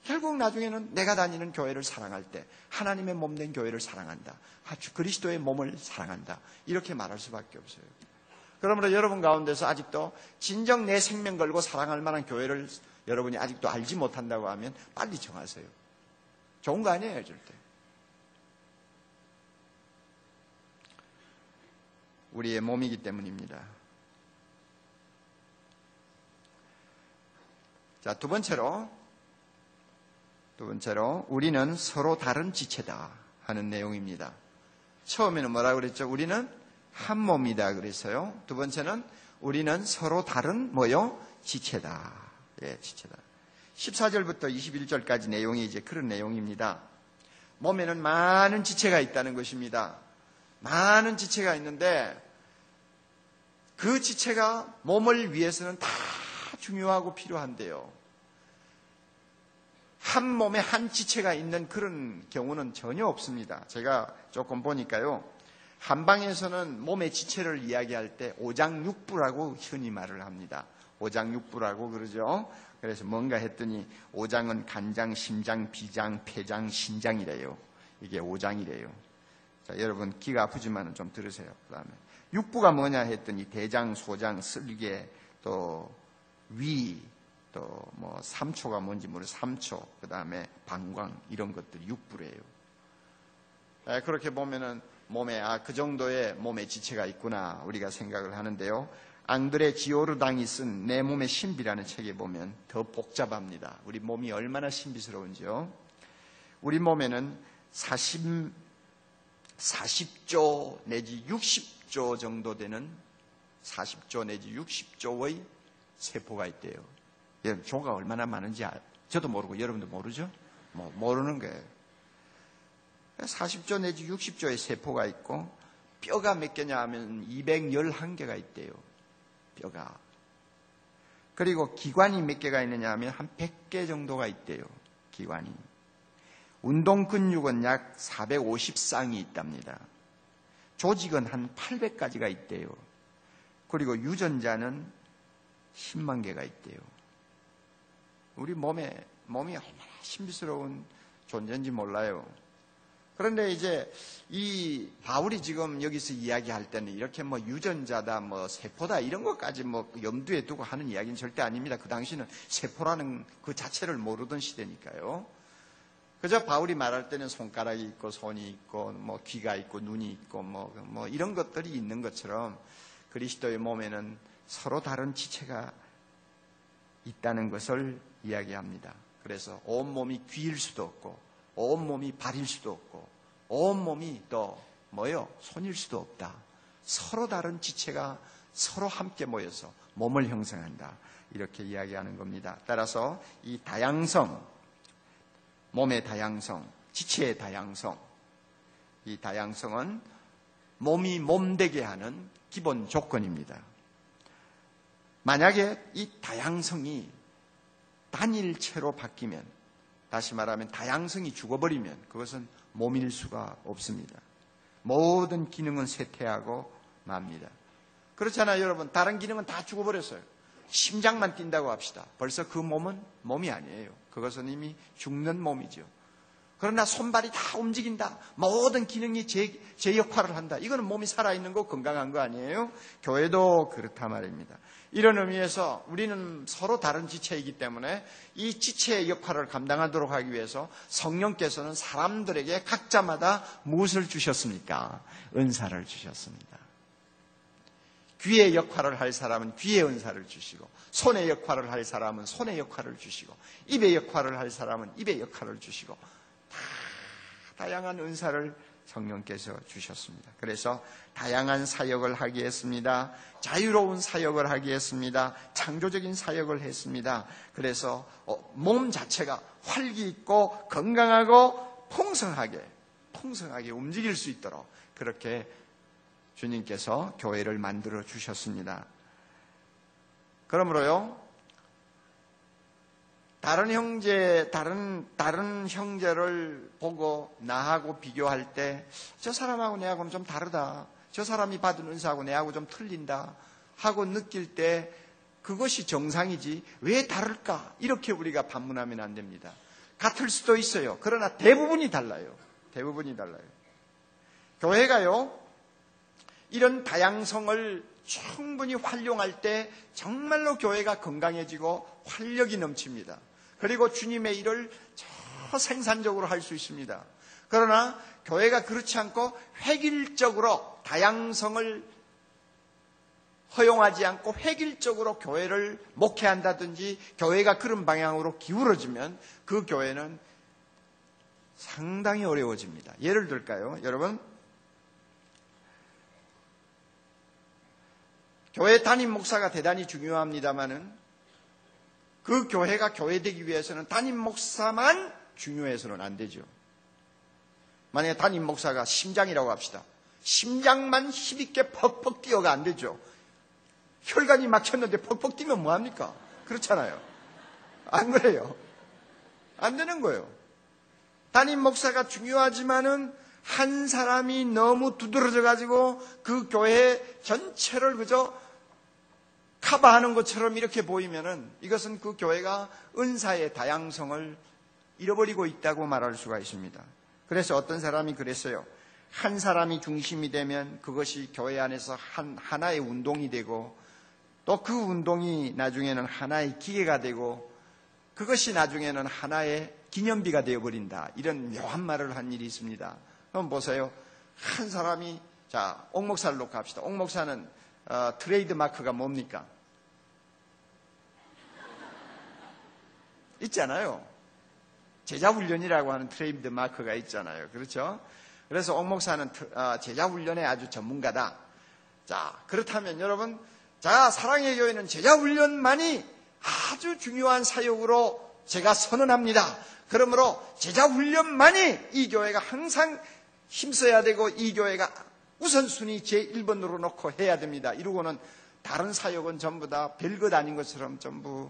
결국 나중에는 내가 다니는 교회를 사랑할 때 하나님의 몸된 교회를 사랑한다. 그리스도의 몸을 사랑한다. 이렇게 말할 수밖에 없어요. 그러므로 여러분 가운데서 아직도 진정 내 생명 걸고 사랑할 만한 교회를 여러분이 아직도 알지 못한다고 하면 빨리 정하세요. 좋은 거 아니에요, 절대. 우리의 몸이기 때문입니다. 자, 두 번째로 우리는 서로 다른 지체다 하는 내용입니다. 처음에는 뭐라고 그랬죠? 우리는 한 몸이다 그랬어요. 두 번째는 우리는 서로 다른 지체다. 예, 지체다. 14절부터 21절까지 내용이 이제 그런 내용입니다. 몸에는 많은 지체가 있다는 것입니다. 많은 지체가 있는데 그 지체가 몸을 위해서는 다 중요하고 필요한데요. 한 몸에 한 지체가 있는 그런 경우는 전혀 없습니다. 제가 조금 보니까요. 한방에서는 몸의 지체를 이야기할 때 오장육부라고 흔히 말을 합니다. 오장육부라고 그러죠. 그래서 뭔가 했더니 오장은 간장, 심장, 비장, 폐장, 신장이래요. 이게 오장이래요. 자, 여러분 귀가 아프지만 좀 들으세요. 그 다음에 육부가 뭐냐 했더니 대장, 소장, 쓸개, 또 위, 또 뭐 삼초가 뭔지 모르 삼초, 그 다음에 방광, 이런 것들이 육부래요. 그렇게 보면은 몸에 그 정도의 몸의 지체가 있구나 우리가 생각을 하는데요. 앙드레 지오르당이 쓴 내 몸의 신비라는 책에 보면 더 복잡합니다. 우리 몸이 얼마나 신비스러운지요. 우리 몸에는 40조 내지 60조 정도 되는 40조 내지 60조의 세포가 있대요. 여러분, 조가 얼마나 많은지 저도 모르고 여러분도 모르죠? 모르는 거예요. 40조 내지 60조의 세포가 있고 뼈가 몇 개냐 하면 211개가 있대요. 뼈가. 그리고 기관이 몇 개가 있느냐 하면 한 100개 정도가 있대요. 기관이. 운동 근육은 약 450쌍이 있답니다. 조직은 한 800가지가 있대요. 그리고 유전자는 10만 개가 있대요. 우리 몸이 얼마나 신비스러운 존재인지 몰라요. 그런데 이제 이 바울이 지금 여기서 이야기할 때는 이렇게 유전자다, 세포다 이런 것까지 염두에 두고 하는 이야기는 절대 아닙니다. 그 당시는 세포라는 그 자체를 모르던 시대니까요. 그저 바울이 말할 때는 손가락이 있고 손이 있고 귀가 있고 눈이 있고 이런 것들이 있는 것처럼 그리스도의 몸에는 서로 다른 지체가 있다는 것을 이야기합니다. 그래서 온 몸이 귀일 수도 없고 온 몸이 발일 수도 없고 온 몸이 또 손일 수도 없다. 서로 다른 지체가 서로 함께 모여서 몸을 형성한다. 이렇게 이야기하는 겁니다. 따라서 이 다양성, 몸의 다양성, 지체의 다양성, 이 다양성은 몸이 몸되게 하는 기본 조건입니다. 만약에 이 다양성이 단일체로 바뀌면, 다시 말하면 다양성이 죽어버리면 그것은 몸일 수가 없습니다. 모든 기능은 쇠퇴하고 맙니다. 그렇잖아요, 여러분. 다른 기능은 다 죽어버렸어요. 심장만 뛴다고 합시다. 벌써 그 몸은 몸이 아니에요. 그것은 이미 죽는 몸이죠. 그러나 손발이 다 움직인다. 모든 기능이 제 역할을 한다. 이거는 몸이 살아있는 거, 건강한 거 아니에요? 교회도 그렇단 말입니다. 이런 의미에서 우리는 서로 다른 지체이기 때문에 이 지체의 역할을 감당하도록 하기 위해서 성령께서는 사람들에게 각자마다 무엇을 주셨습니까? 은사를 주셨습니다. 귀의 역할을 할 사람은 귀의 은사를 주시고, 손의 역할을 할 사람은 손의 역할을 주시고, 입의 역할을 할 사람은 입의 역할을 주시고, 다양한 은사를 성령께서 주셨습니다. 그래서 다양한 사역을 하게 했습니다. 자유로운 사역을 하게 했습니다. 창조적인 사역을 했습니다. 그래서 몸 자체가 활기 있고 건강하고 풍성하게 움직일 수 있도록 그렇게 주님께서 교회를 만들어 주셨습니다. 그러므로요, 다른 형제를 보고 나하고 비교할 때 저 사람하고 내하고는 좀 다르다. 저 사람이 받은 은사하고 내하고 좀 틀린다 하고 느낄 때 그것이 정상이지 왜 다를까? 이렇게 우리가 반문하면 안 됩니다. 같을 수도 있어요. 그러나 대부분이 달라요. 교회가요, 이런 다양성을 충분히 활용할 때 정말로 교회가 건강해지고 활력이 넘칩니다. 그리고 주님의 일을 저 생산적으로 할 수 있습니다. 그러나 교회가 그렇지 않고 획일적으로 다양성을 허용하지 않고 획일적으로 교회를 목회한다든지 교회가 그런 방향으로 기울어지면 그 교회는 상당히 어려워집니다. 예를 들까요? 여러분, 교회 담임 목사가 대단히 중요합니다마는 그 교회가 교회되기 위해서는 담임 목사만 중요해서는 안 되죠. 만약에 담임 목사가 심장이라고 합시다. 심장만 힘있게 퍽퍽 뛰어가 안 되죠. 혈관이 막혔는데 퍽퍽 뛰면 뭐합니까? 그렇잖아요. 안 그래요? 안 되는 거예요. 담임 목사가 중요하지만은 한 사람이 너무 두드러져 가지고 그 교회 전체를 그저 커버하는 것처럼 이렇게 보이면은 이것은 그 교회가 은사의 다양성을 잃어버리고 있다고 말할 수가 있습니다. 그래서 어떤 사람이 그랬어요. 한 사람이 중심이 되면 그것이 교회 안에서 하나의 운동이 되고, 또 그 운동이 나중에는 하나의 기계가 되고, 그것이 나중에는 하나의 기념비가 되어버린다. 이런 묘한 말을 한 일이 있습니다. 그럼 보세요. 한 사람이, 자, 옥 목사를 놓고 합시다. 옥 목사는 트레이드 마크가 뭡니까? 있잖아요. 제자훈련이라고 하는 트레이드 마크가 있잖아요. 그렇죠? 그래서 옥 목사는 제자훈련에 아주 전문가다. 자, 그렇다면 여러분, 자, 사랑의 교회는 제자훈련만이 아주 중요한 사역으로 제가 선언합니다. 그러므로 제자훈련만이 이 교회가 항상 힘써야 되고, 이 교회가 우선순위 제1번으로 놓고 해야 됩니다. 이러고는 다른 사역은 전부 다 별것 아닌 것처럼 전부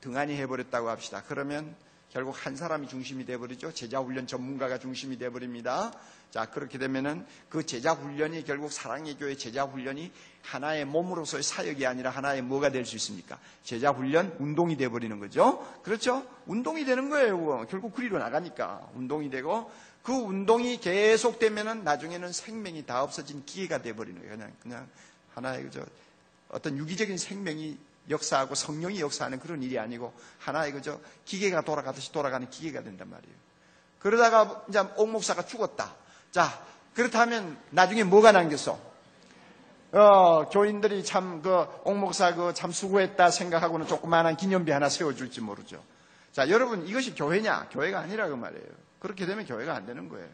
등한히 해버렸다고 합시다. 그러면 결국 한 사람이 중심이 되어버리죠. 제자훈련 전문가가 중심이 되어버립니다. 자, 그렇게 되면은 그 제자훈련이 결국 사랑의 교회 제자훈련이 하나의 몸으로서의 사역이 아니라 하나의 뭐가 될 수 있습니까? 제자훈련 운동이 되어버리는 거죠. 그렇죠? 운동이 되는 거예요. 결국 그리로 나가니까 운동이 되고, 그 운동이 계속되면은 나중에는 생명이 다 없어진 기계가 되어버리는 거예요. 그냥 하나의 그저 어떤 유기적인 생명이 역사하고 성령이 역사하는 그런 일이 아니고 하나의 그저 기계가 돌아가듯이 돌아가는 기계가 된단 말이에요. 그러다가 이제 옥 목사가 죽었다. 자, 그렇다면 나중에 뭐가 남겼어? 교인들이 참 옥 목사 참 수고했다 생각하고는 조그마한 기념비 하나 세워줄지 모르죠. 자, 여러분, 이것이 교회냐? 교회가 아니라 그 말이에요. 그렇게 되면 교회가 안 되는 거예요.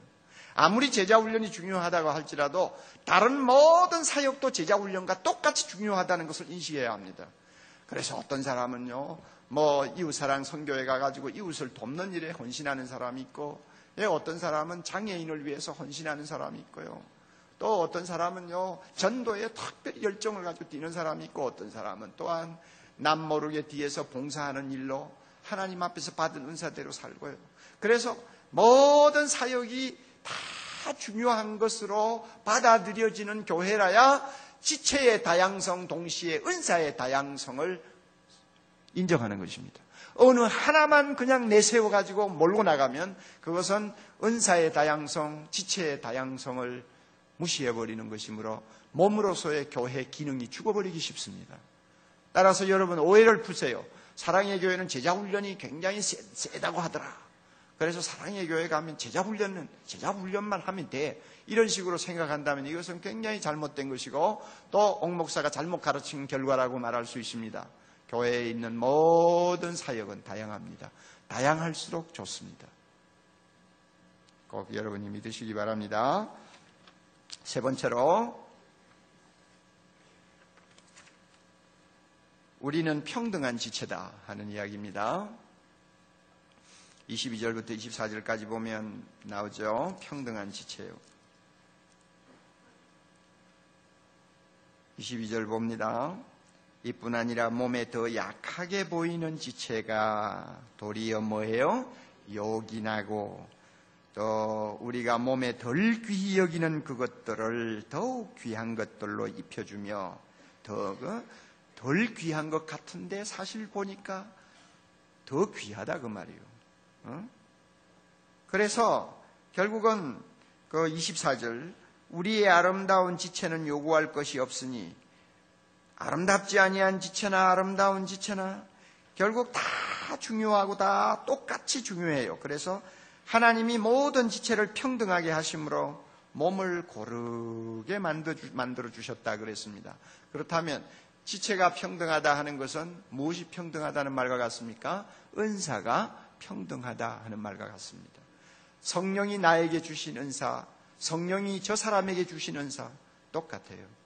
아무리 제자훈련이 중요하다고 할지라도 다른 모든 사역도 제자훈련과 똑같이 중요하다는 것을 인식해야 합니다. 그래서 어떤 사람은요, 이웃사랑 선교회 가가지고 이웃을 돕는 일에 헌신하는 사람이 있고, 어떤 사람은 장애인을 위해서 헌신하는 사람이 있고요. 또 어떤 사람은요, 전도에 특별히 열정을 가지고 뛰는 사람이 있고, 어떤 사람은 또한 남모르게 뒤에서 봉사하는 일로 하나님 앞에서 받은 은사대로 살고요. 그래서 모든 사역이 다 중요한 것으로 받아들여지는 교회라야 지체의 다양성 동시에 은사의 다양성을 인정하는 것입니다. 어느 하나만 그냥 내세워가지고 몰고 나가면 그것은 은사의 다양성, 지체의 다양성을 무시해버리는 것이므로 몸으로서의 교회 기능이 죽어버리기 쉽습니다. 따라서 여러분 오해를 푸세요. 사랑의 교회는 제자훈련이 굉장히 세다고 하더라. 그래서 사랑의 교회 가면 제자훈련만 하면 돼. 이런 식으로 생각한다면 이것은 굉장히 잘못된 것이고 또 옥 목사가 잘못 가르친 결과라고 말할 수 있습니다. 교회에 있는 모든 사역은 다양합니다. 다양할수록 좋습니다. 꼭 여러분이 믿으시기 바랍니다. 세 번째로, 우리는 평등한 지체다 하는 이야기입니다. 22절부터 24절까지 보면 나오죠. 평등한 지체요. 22절 봅니다. 이뿐 아니라 몸에 더 약하게 보이는 지체가 도리어 뭐예요? 요긴하고 또 우리가 몸에 덜 귀히 여기는 그것들을 더욱 귀한 것들로 입혀주며 덜 귀한 것 같은데 사실 보니까 더 귀하다 그 말이에요. 그래서 결국은 그 24절 우리의 아름다운 지체는 요구할 것이 없으니 아름답지 아니한 지체나 아름다운 지체나 결국 다 중요하고 다 똑같이 중요해요. 그래서 하나님이 모든 지체를 평등하게 하심으로 몸을 고르게 만들어 주셨다 그랬습니다. 그렇다면 지체가 평등하다 하는 것은 무엇이 평등하다는 말과 같습니까? 은사가 평등하다 하는 말과 같습니다. 성령이 나에게 주신 은사, 성령이 저 사람에게 주신 은사 똑같아요.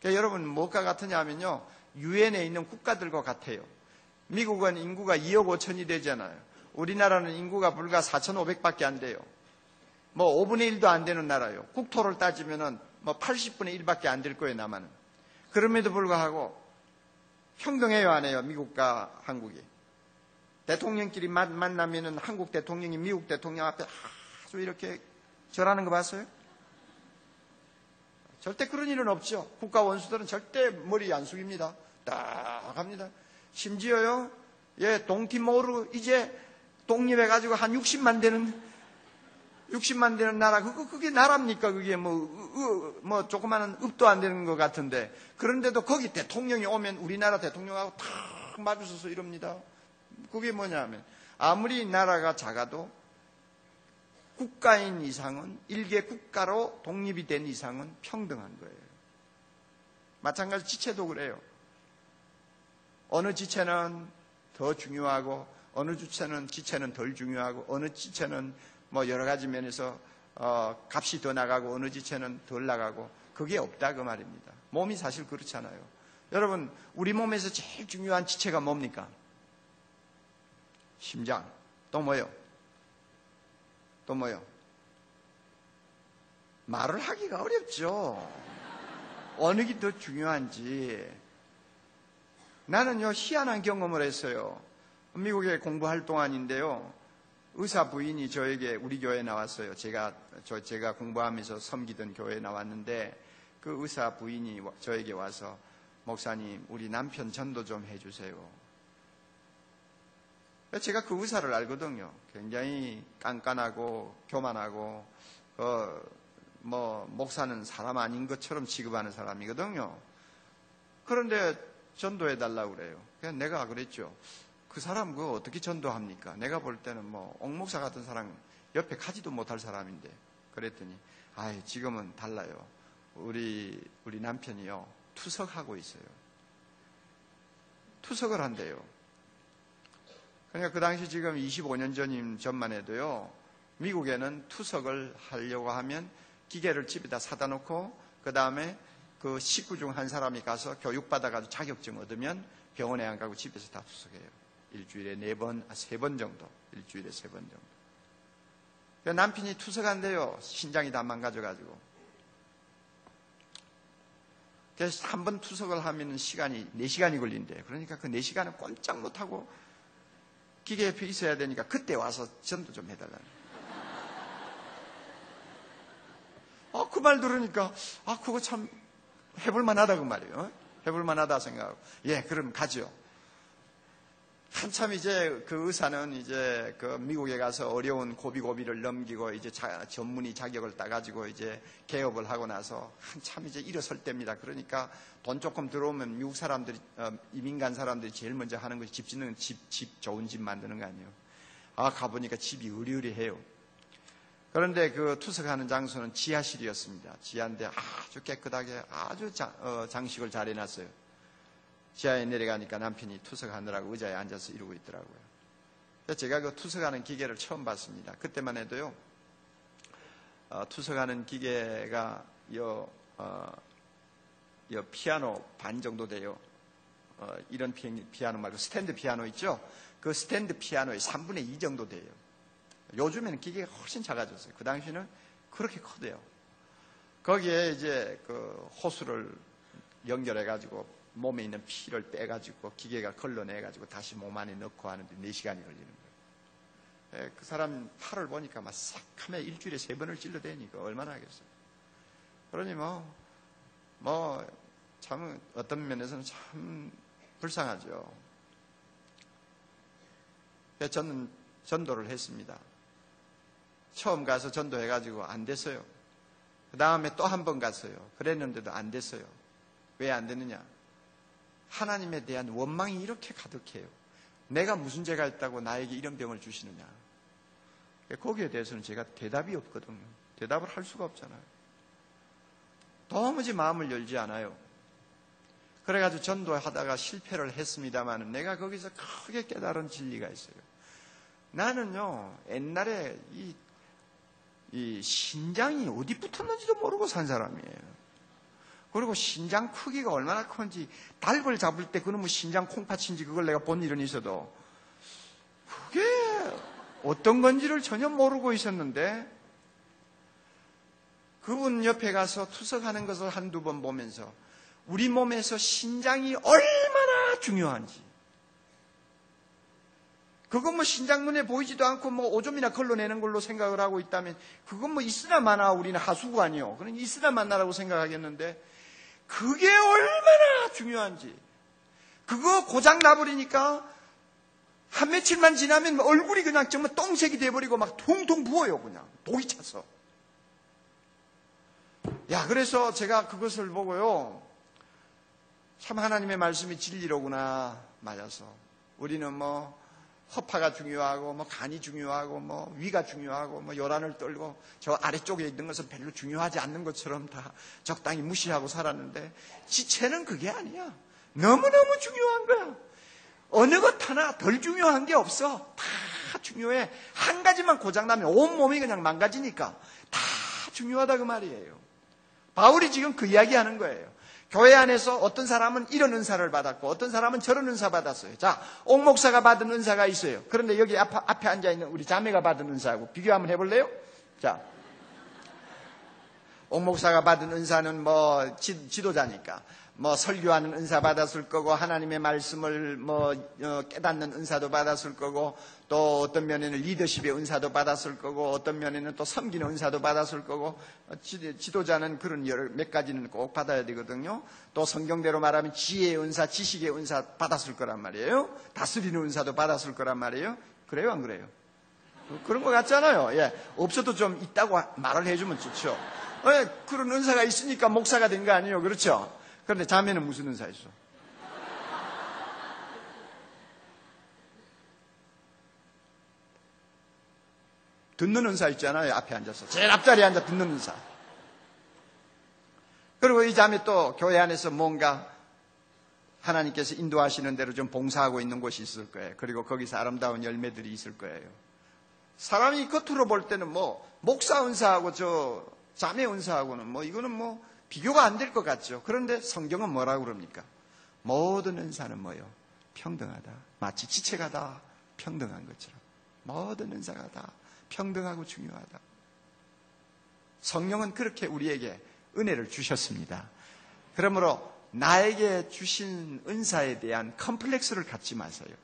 그러니까 여러분 뭐가 같으냐 하면요, 유엔에 있는 국가들과 같아요. 미국은 인구가 2억 5천이 되잖아요. 우리나라는 인구가 불과 4,500밖에 안 돼요. 5분의 1도 안 되는 나라예요. 국토를 따지면은 80분의 1밖에 안 될 거예요, 남한은. 그럼에도 불구하고 평등해요, 안 해요? 미국과 한국이. 대통령끼리 만나면은 한국 대통령이 미국 대통령 앞에 아주 이렇게 절하는 거 봤어요? 절대 그런 일은 없죠. 국가 원수들은 절대 머리 안 숙입니다. 딱 합니다. 심지어요, 동티모르 이제 독립해가지고 한 60만 되는 60만 되는 나라, 그게 나라입니까? 그게 뭐 조그마한 읍도 안 되는 것 같은데. 그런데도 거기 대통령이 오면 우리나라 대통령하고 탁 마주서서 이럽니다. 그게 뭐냐면, 아무리 나라가 작아도 국가인 이상은, 일개 국가로 독립이 된 이상은 평등한 거예요. 마찬가지 지체도 그래요. 어느 지체는 더 중요하고, 어느 지체는 덜 중요하고, 어느 지체는 뭐 여러 가지 면에서 값이 더 나가고, 어느 지체는 덜 나가고, 그게 없다 그 말입니다. 몸이 사실 그렇잖아요. 여러분, 우리 몸에서 제일 중요한 지체가 뭡니까? 심장. 또 뭐요? 또 뭐요? 말을 하기가 어렵죠. 어느 게 더 중요한지. 나는요, 희한한 경험을 했어요. 미국에 공부할 동안인데요, 의사 부인이 저에게 우리 교회에 나왔어요. 제가 공부하면서 섬기던 교회에 나왔는데, 그 의사 부인이 저에게 와서, 목사님, 우리 남편 전도 좀 해주세요. 제가 그 의사를 알거든요. 굉장히 깐깐하고 교만하고 목사는 사람 아닌 것처럼 취급하는 사람이거든요. 그런데 전도해달라고 그래요. 그냥 내가 그랬죠. 그 사람 그거 어떻게 전도합니까? 내가 볼 때는 옥목사 같은 사람 옆에 가지도 못할 사람인데. 그랬더니 지금은 달라요. 우리 남편이요, 투석하고 있어요. 투석을 한대요. 그러니까 그 당시 지금 25년 전만 해도요, 미국에는 투석을 하려고 하면 기계를 집에다 사다 놓고, 그 다음에 그 식구 중 한 사람이 가서 교육받아가지고 자격증 얻으면 병원에 안 가고 집에서 다 투석해요. 일주일에 3번 정도. 일주일에 3번 정도. 남편이 투석한대요. 신장이 다 망가져가지고. 그래서 한 번 투석을 하면 시간이 4시간이 걸린대요. 그러니까 그 4시간은 꼼짝 못하고 기계 옆에 있어야 되니까 그때 와서 전도 좀 해달라는. 그 말 들으니까 그거 참 해볼만하다 그 말이에요. 해볼만하다 생각하고, 그럼 가죠. 한참 이제 그 의사는 이제 그 미국에 가서 어려운 고비고비를 넘기고 이제 전문의 자격을 따가지고 이제 개업을 하고 나서 한참 이제 일어설 때입니다. 그러니까 돈 조금 들어오면 미국 사람들이, 이민 간 사람들이 제일 먼저 하는 것이 집 짓는 집 좋은 집 만드는 거 아니에요. 가보니까 집이 으리으리해요. 그런데 그 투석하는 장소는 지하실이었습니다. 지하인데 아주 깨끗하게 아주 장식을 잘 해놨어요. 지하에 내려가니까 남편이 투석하느라고 의자에 앉아서 이러고 있더라고요. 제가 그 투석하는 기계를 처음 봤습니다. 그때만 해도요, 투석하는 기계가 피아노 반 정도 돼요. 이런 피아노 말고 스탠드 피아노 있죠? 그 스탠드 피아노의 3분의 2 정도 돼요. 요즘에는 기계가 훨씬 작아졌어요. 그 당시는 그렇게 커대요. 거기에 이제 그 호수를 연결해가지고 몸에 있는 피를 빼가지고 기계가 걸러내가지고 다시 몸 안에 넣고 하는데 4시간이 걸리는 거예요. 그 사람 팔을 보니까 막 싹하면 일주일에 3번을 찔러대니까 얼마나 하겠어요. 그러니 참 어떤 면에서는 참 불쌍하죠. 저는 전도를 했습니다. 처음 가서 전도해가지고 안 됐어요. 그 다음에 또 한 번 갔어요. 그랬는데도 안 됐어요. 왜 안 되느냐? 하나님에 대한 원망이 이렇게 가득해요. 내가 무슨 죄가 있다고 나에게 이런 병을 주시느냐? 거기에 대해서는 제가 대답이 없거든요. 대답을 할 수가 없잖아요. 도무지 마음을 열지 않아요. 그래가지고 전도하다가 실패를 했습니다만 내가 거기서 크게 깨달은 진리가 있어요. 나는요, 옛날에 이 신장이 어디 붙었는지도 모르고 산 사람이에요. 그리고 신장 크기가 얼마나 큰지, 닭을 잡을 때 그놈의 신장 콩팥인지 그걸 내가 본 일은 있어도 그게 어떤 건지를 전혀 모르고 있었는데, 그분 옆에 가서 투석하는 것을 한두 번 보면서 우리 몸에서 신장이 얼마나 중요한지, 그건 신장 눈에 보이지도 않고 오줌이나 걸러내는 걸로 생각을 하고 있다면 그건 있으나 마나 우리는 하수구 아니요. 그러니 있으나 마나라고 생각하겠는데, 그게 얼마나 중요한지. 그거 고장 나버리니까 한 며칠만 지나면 얼굴이 그냥 정말 똥색이 돼버리고 막 퉁퉁 부어요. 그냥 독이 차서. 야, 그래서 제가 그것을 보고요, 참 하나님의 말씀이 진리로구나. 맞아서 우리는 뭐 허파가 중요하고 뭐 간이 중요하고 뭐 위가 중요하고 뭐 요란을 떨고 저 아래쪽에 있는 것은 별로 중요하지 않는 것처럼 다 적당히 무시하고 살았는데, 지체는 그게 아니야. 너무너무 중요한 거야. 어느 것 하나 덜 중요한 게 없어. 다 중요해. 한 가지만 고장나면 온몸이 그냥 망가지니까 다 중요하다 그 말이에요. 바울이 지금 그 이야기하는 거예요. 교회 안에서 어떤 사람은 이런 은사를 받았고 어떤 사람은 저런 은사 받았어요. 자, 옥 목사가 받은 은사가 있어요. 그런데 여기 앞에 앉아있는 우리 자매가 받은 은사하고 비교 한번 해볼래요? 자, 옥 목사가 받은 은사는 뭐 지도자니까 뭐 설교하는 은사 받았을 거고, 하나님의 말씀을 뭐 깨닫는 은사도 받았을 거고, 또 어떤 면에는 리더십의 은사도 받았을 거고, 어떤 면에는 또 섬기는 은사도 받았을 거고, 지도자는 그런 몇 가지는 꼭 받아야 되거든요. 또 성경대로 말하면 지혜의 은사, 지식의 은사 받았을 거란 말이에요. 다스리는 은사도 받았을 거란 말이에요. 그래요, 안 그래요? 그런 것 같잖아요. 예, 없어도 좀 있다고 말을 해주면 좋죠. 예, 그런 은사가 있으니까 목사가 된 거 아니에요, 그렇죠? 그런데 자매는 무슨 은사 있어? 듣는 은사 있잖아요. 앞에 앉아서 제일 앞자리에 앉아 듣는 은사. 그리고 이 자매 또 교회 안에서 뭔가 하나님께서 인도하시는 대로 좀 봉사하고 있는 곳이 있을 거예요. 그리고 거기서 아름다운 열매들이 있을 거예요. 사람이 겉으로 볼 때는 뭐 목사 은사하고 저 자매 은사하고는 뭐 이거는 뭐 비교가 안 될 것 같죠. 그런데 성경은 뭐라고 그럽니까? 모든 은사는 뭐요? 평등하다. 마치 지체가 다 평등한 것처럼 모든 은사가 다 평등하고 중요하다. 성령은 그렇게 우리에게 은혜를 주셨습니다. 그러므로 나에게 주신 은사에 대한 컴플렉스를 갖지 마세요.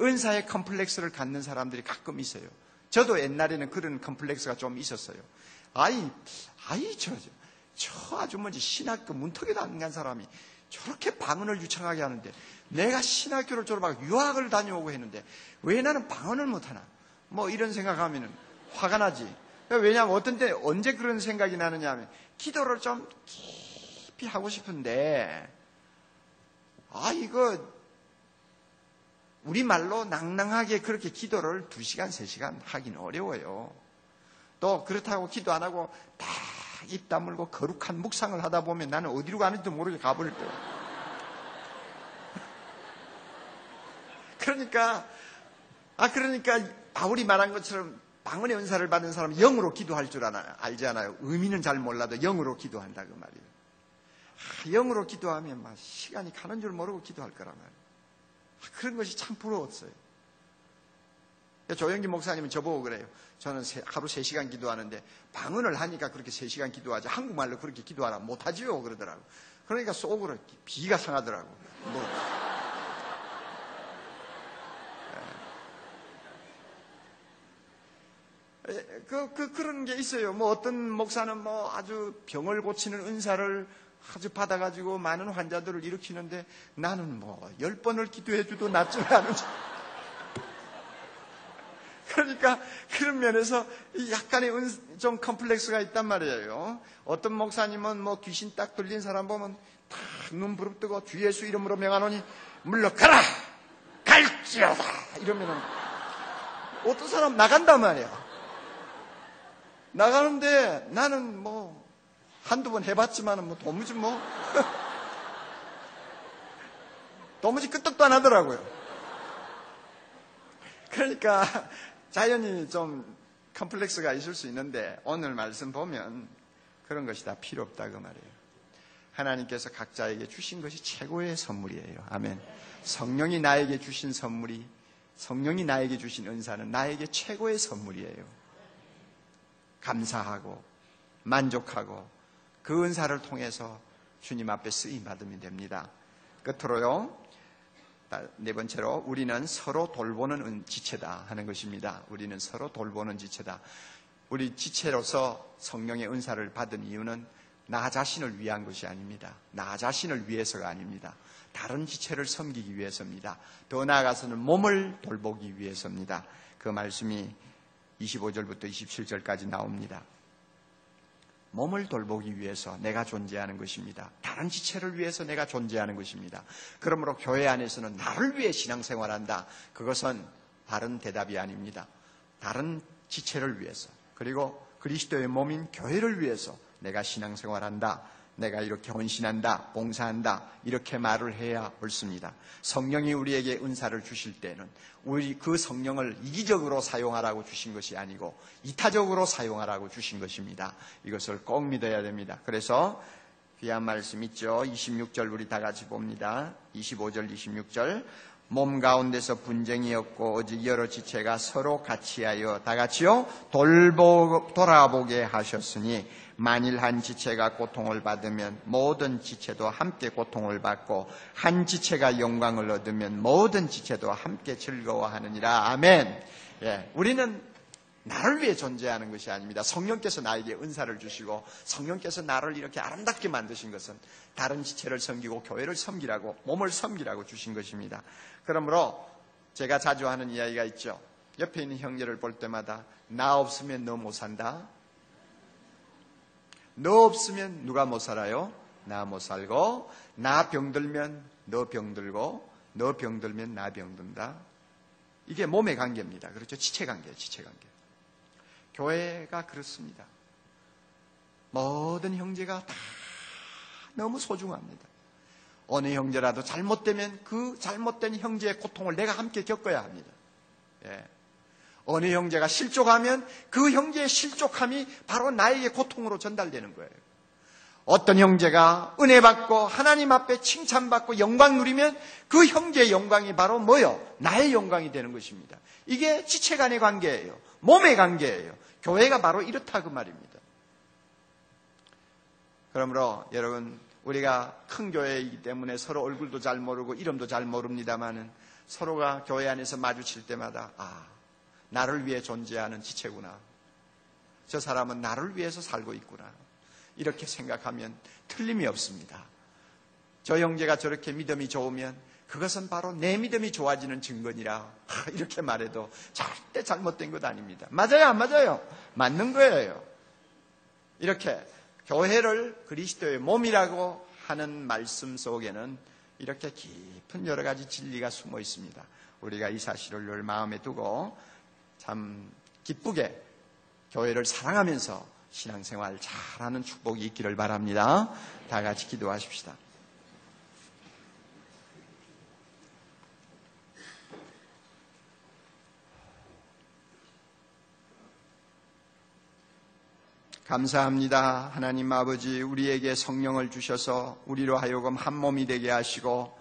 은사의 컴플렉스를 갖는 사람들이 가끔 있어요. 저도 옛날에는 그런 컴플렉스가 좀 있었어요. 저 아주머니 신학교 문턱에도 안 간 사람이 저렇게 방언을 유창하게 하는데, 내가 신학교를 졸업하고 유학을 다녀오고 했는데 왜 나는 방언을 못하나? 뭐 이런 생각하면 화가 나지. 왜냐하면 어떤 때 언제 그런 생각이 나느냐 하면, 기도를 좀 깊이 하고 싶은데 이거 우리말로 낭낭하게 그렇게 기도를 2시간, 3시간 하긴 어려워요. 또 그렇다고 기도 안 하고 다 입 다물고 거룩한 묵상을 하다 보면 나는 어디로 가는지도 모르게 가버릴 거예요. 그러니까 바울이 말한 것처럼 방언의 은사를 받은 사람은 영으로 기도할 줄 알잖아요. 의미는 잘 몰라도 영으로 기도한다 그 말이에요. 영으로 기도하면 막 시간이 가는 줄 모르고 기도할 거란 말이에요. 그런 것이 참 부러웠어요. 조영기 목사님은 저보고 그래요. 저는 하루 3시간 기도하는데 방언을 하니까 그렇게 3시간 기도하지 한국말로 그렇게 기도하라 못하지요 그러더라고. 그러니까 속으로 비가 상하더라고. 그런 게 있어요. 뭐 어떤 목사는 뭐 아주 병을 고치는 은사를 아주 받아가지고 많은 환자들을 일으키는데, 나는 뭐 10번을 기도해줘도 낫지 않은지. 그러니까 그런 면에서 약간의 좀 컴플렉스가 있단 말이에요. 어떤 목사님은 뭐 귀신 딱 들린 사람 보면 탁 눈 부릅뜨고 주 예수 이름으로 명하노니 물러가라 갈지어다 이러면은 어떤 사람 나간단 말이야. 나가는데 나는 뭐 한두 번 해봤지만은 뭐 도무지 끄떡도 안 하더라고요. 그러니까 자연히 좀 컴플렉스가 있을 수 있는데, 오늘 말씀 보면 그런 것이 다 필요 없다 그 말이에요. 하나님께서 각자에게 주신 것이 최고의 선물이에요. 아멘. 성령이 나에게 주신 선물이, 성령이 나에게 주신 은사는 나에게 최고의 선물이에요. 감사하고 만족하고 그 은사를 통해서 주님 앞에 쓰임 받으면 됩니다. 끝으로요, 4번째로 우리는 서로 돌보는 지체다 하는 것입니다. 우리는 서로 돌보는 지체다. 우리 지체로서 성령의 은사를 받은 이유는 나 자신을 위한 것이 아닙니다. 나 자신을 위해서가 아닙니다. 다른 지체를 섬기기 위해서입니다. 더 나아가서는 몸을 돌보기 위해서입니다. 그 말씀이 25절부터 27절까지 나옵니다. 몸을 돌보기 위해서 내가 존재하는 것입니다. 다른 지체를 위해서 내가 존재하는 것입니다. 그러므로 교회 안에서는 나를 위해 신앙생활한다. 그것은 바른 대답이 아닙니다. 다른 지체를 위해서, 그리고 그리스도의 몸인 교회를 위해서 내가 신앙생활한다, 내가 이렇게 헌신한다, 봉사한다, 이렇게 말을 해야 옳습니다. 성령이 우리에게 은사를 주실 때는 우리 그 성령을 이기적으로 사용하라고 주신 것이 아니고 이타적으로 사용하라고 주신 것입니다. 이것을 꼭 믿어야 됩니다. 그래서 귀한 말씀 있죠. 26절 우리 다 같이 봅니다. 25절 26절 몸 가운데서 분쟁이 없고 오직 여러 지체가 서로 같이하여 다 같이요 돌아보게 하셨으니 만일 한 지체가 고통을 받으면 모든 지체도 함께 고통을 받고 한 지체가 영광을 얻으면 모든 지체도 함께 즐거워하느니라. 아멘. 예, 우리는 나를 위해 존재하는 것이 아닙니다. 성령께서 나에게 은사를 주시고 성령께서 나를 이렇게 아름답게 만드신 것은 다른 지체를 섬기고 교회를 섬기라고, 몸을 섬기라고 주신 것입니다. 그러므로 제가 자주 하는 이야기가 있죠. 옆에 있는 형제를 볼 때마다 나 없으면 너 못 산다. 너 없으면 누가 못 살아요? 나 못 살고, 나 병들면 너 병들고, 너 병들면 나 병든다. 이게 몸의 관계입니다. 그렇죠? 지체 관계예요, 지체 관계. 교회가 그렇습니다. 모든 형제가 다 너무 소중합니다. 어느 형제라도 잘못되면 그 잘못된 형제의 고통을 내가 함께 겪어야 합니다. 예. 어느 형제가 실족하면 그 형제의 실족함이 바로 나에게 고통으로 전달되는 거예요. 어떤 형제가 은혜 받고 하나님 앞에 칭찬받고 영광 누리면 그 형제의 영광이 바로 뭐요? 나의 영광이 되는 것입니다. 이게 지체 간의 관계예요. 몸의 관계예요. 교회가 바로 이렇다 그 말입니다. 그러므로 여러분, 우리가 큰 교회이기 때문에 서로 얼굴도 잘 모르고 이름도 잘 모릅니다만은 서로가 교회 안에서 마주칠 때마다 나를 위해 존재하는 지체구나. 저 사람은 나를 위해서 살고 있구나. 이렇게 생각하면 틀림이 없습니다. 저 형제가 저렇게 믿음이 좋으면 그것은 바로 내 믿음이 좋아지는 증거니라. 이렇게 말해도 절대 잘못된 것 아닙니다. 맞아요, 안 맞아요? 맞는 거예요. 이렇게 교회를 그리스도의 몸이라고 하는 말씀 속에는 이렇게 깊은 여러 가지 진리가 숨어 있습니다. 우리가 이 사실을 늘 마음에 두고 참 기쁘게 교회를 사랑하면서 신앙생활 잘하는 축복이 있기를 바랍니다. 다 같이 기도하십시다. 감사합니다. 하나님 아버지, 우리에게 성령을 주셔서 우리로 하여금 한 몸이 되게 하시고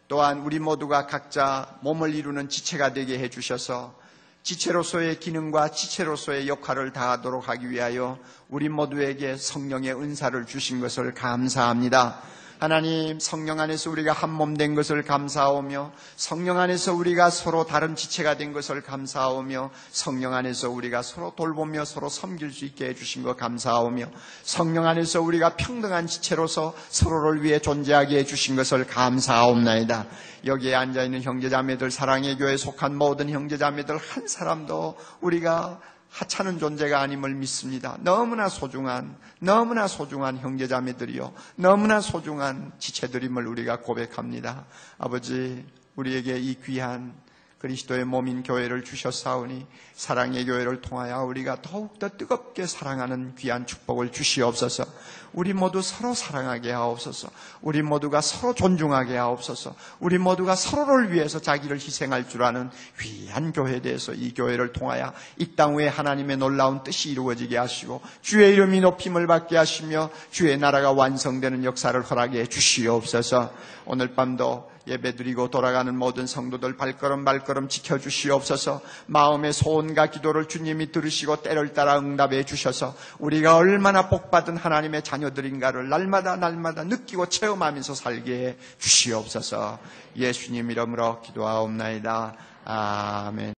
또한 우리 모두가 각자 몸을 이루는 지체가 되게 해주셔서 지체로서의 기능과 지체로서의 역할을 다하도록 하기 위하여 우리 모두에게 성령의 은사를 주신 것을 감사합니다. 하나님, 성령 안에서 우리가 한 몸 된 것을 감사하오며 성령 안에서 우리가 서로 다른 지체가 된 것을 감사하오며 성령 안에서 우리가 서로 돌보며 서로 섬길 수 있게 해주신 것 감사하오며 성령 안에서 우리가 평등한 지체로서 서로를 위해 존재하게 해주신 것을 감사하옵나이다. 여기에 앉아있는 형제자매들, 사랑의 교회에 속한 모든 형제자매들 한 사람도 우리가 하찮은 존재가 아님을 믿습니다. 너무나 소중한 형제자매들이요, 너무나 소중한 지체들임을 우리가 고백합니다. 아버지, 우리에게 이 귀한 그리스도의 몸인 교회를 주셨사오니 사랑의 교회를 통하여 우리가 더욱더 뜨겁게 사랑하는 귀한 축복을 주시옵소서. 우리 모두 서로 사랑하게 하옵소서. 우리 모두가 서로 존중하게 하옵소서. 우리 모두가 서로를 위해서 자기를 희생할 줄 아는 귀한 교회에 대해서 이 교회를 통하여 이 땅 위에 하나님의 놀라운 뜻이 이루어지게 하시고 주의 이름이 높임을 받게 하시며 주의 나라가 완성되는 역사를 허락해 주시옵소서. 오늘 밤도 예배드리고 돌아가는 모든 성도들 발걸음 지켜주시옵소서. 마음의 소원과 기도를 주님이 들으시고 때를 따라 응답해 주셔서 우리가 얼마나 복받은 하나님의 자녀들인가를 날마다 느끼고 체험하면서 살게 해 주시옵소서. 예수님 이름으로 기도하옵나이다. 아멘.